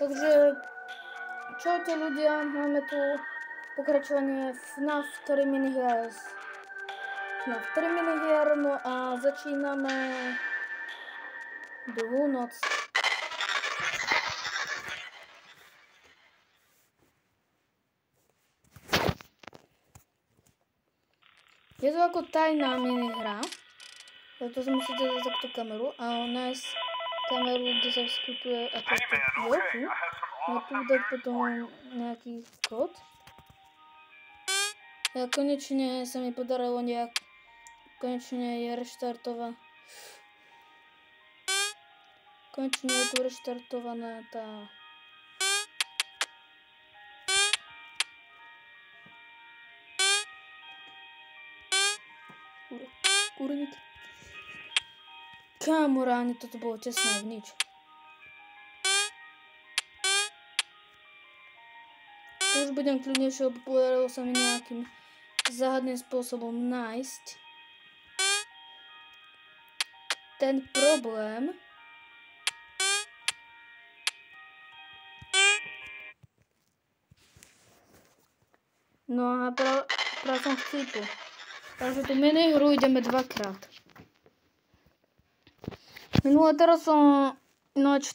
Takže čaute ľudia, máme tu pokračovanie FNAF 3 minihier. FNAF 3 minihier, no a začíname druhú noc. Je to ako tajná minihra, preto si musíte dať takto kameru a nájsť kameru, kde sa vyskytuje ako tu. A tu dať potom nejaký kód. A konečne sa mi podarilo konečne je reštartovaná. Konečne je tu reštartovaná tá kurník. Kámo, ráne, toto bolo tesné v nič. To už budem kľudnejšie, lebo podarilo sa mi nejakým záhadným spôsobom nájsť ten problém. No a práve som chcípu. Takže tú minihru ideme dvakrát.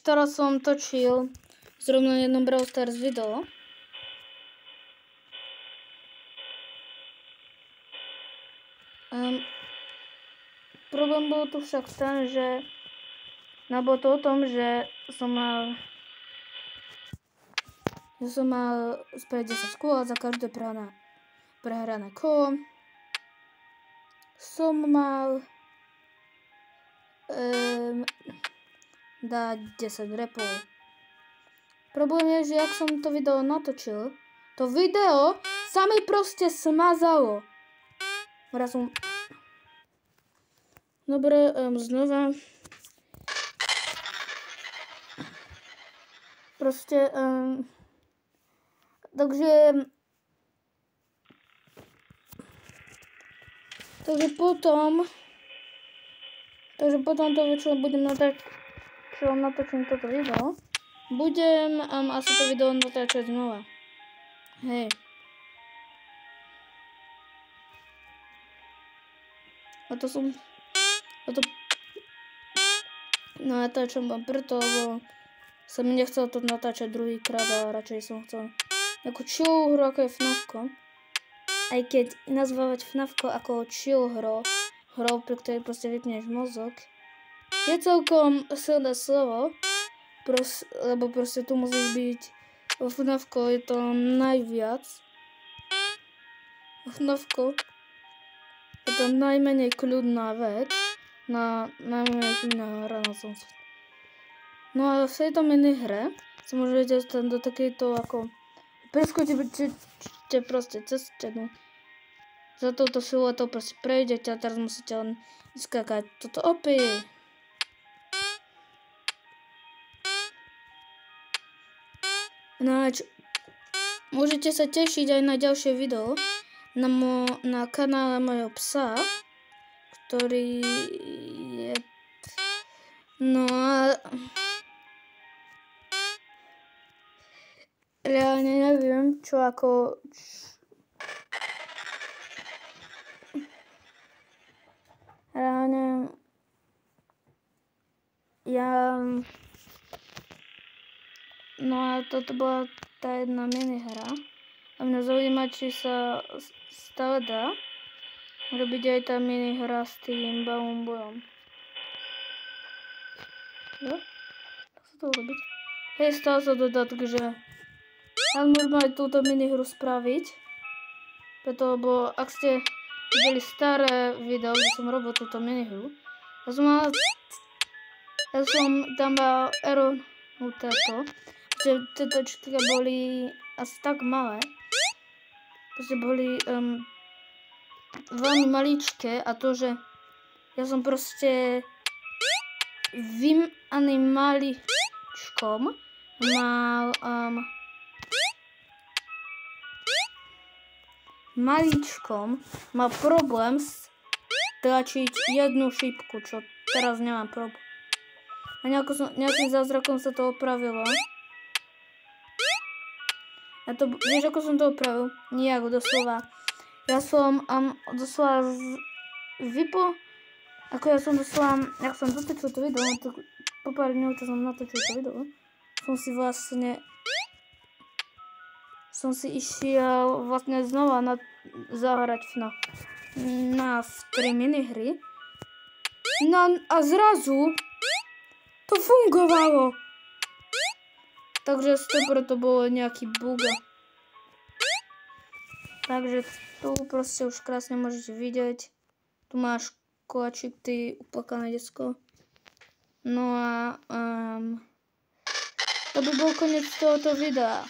Teraz som točil zrovna jednom Brawl Stars video. Problém bol tu však ten, že bolo to o tom, že som mal spraviť 10 skôl a za každé prehrané kolo som mal dať 10 repov. Problém je, že jak som to video natočil, to video sa mi proste smazalo. Dobre, znova. Proste, takže potom to väčšinou budem natočím toto video. Budem asi to video natáčať znova. Hej. Natáčam vám preto, lebo som nechcel to natáčať druhýkrát a radšej som chcel nejakú chill hru ako je FNAFko. Aj keď nazvávať FNAFko ako chill hrou, pri ktorej proste vypneš mozog, je celkom silné slovo, lebo proste tu musíš byť, vo FNAFko je to najviac. Vo FNAFko je to najmenej kľudná vec, najmenej kľudná hra na tom svete. No a v tejto minihre sa môžete dostať do takejto ako preskočíte proste cez stenu. Za touto siluetou proste prejdete a teraz musíte len vyskakať toto opäť. Môžete sa tešiť aj na ďalšie video na kanále mojho psa, ktorý je... No a... Reálne neviem, čo ako... Reálne... No a toto bola tá jedna minihra. A mňa zaujíma, či sa stále dá robiť aj tá minihra s tým Baumbojom. Jo? Dá sa to urobiť? Hej, stále sa to dá, takže... Ale môžeme aj túto minihru spraviť. Preto, lebo ak ste videli staré video, kde som robil túto minihru, ja som tam mal error že tie točky boli asi tak malé. Proste boli veľmi maličké a to, že ja som proste maličkom mal problém stlačiť jednu šípku, čo teraz nemám problém. A nejakým zázrakom sa to opravilo. Ja to, vieš, ako som to opravil? Nijak, doslova. Ja som doslova vypo, ako ja som doslova, jak som dotočil to video, to po pár dňov, čo som natočil to video, som si išiel vlastne znova zahrať na 3 minihry. No a zrazu to fungovalo. Takže to bolo nejaký bug. Takže tu proste už krásne môžete vidieť. Tu máš koláčik, ty uplakané decko. No a to by bol koniec tohoto videa.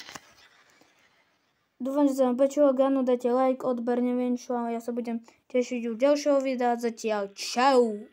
Dúfam, že sa vám páčilo, Ganu, dajte like, odber, neviem čo, a ja sa budem tešiť u ďalšieho videa. Zatiaľ čau!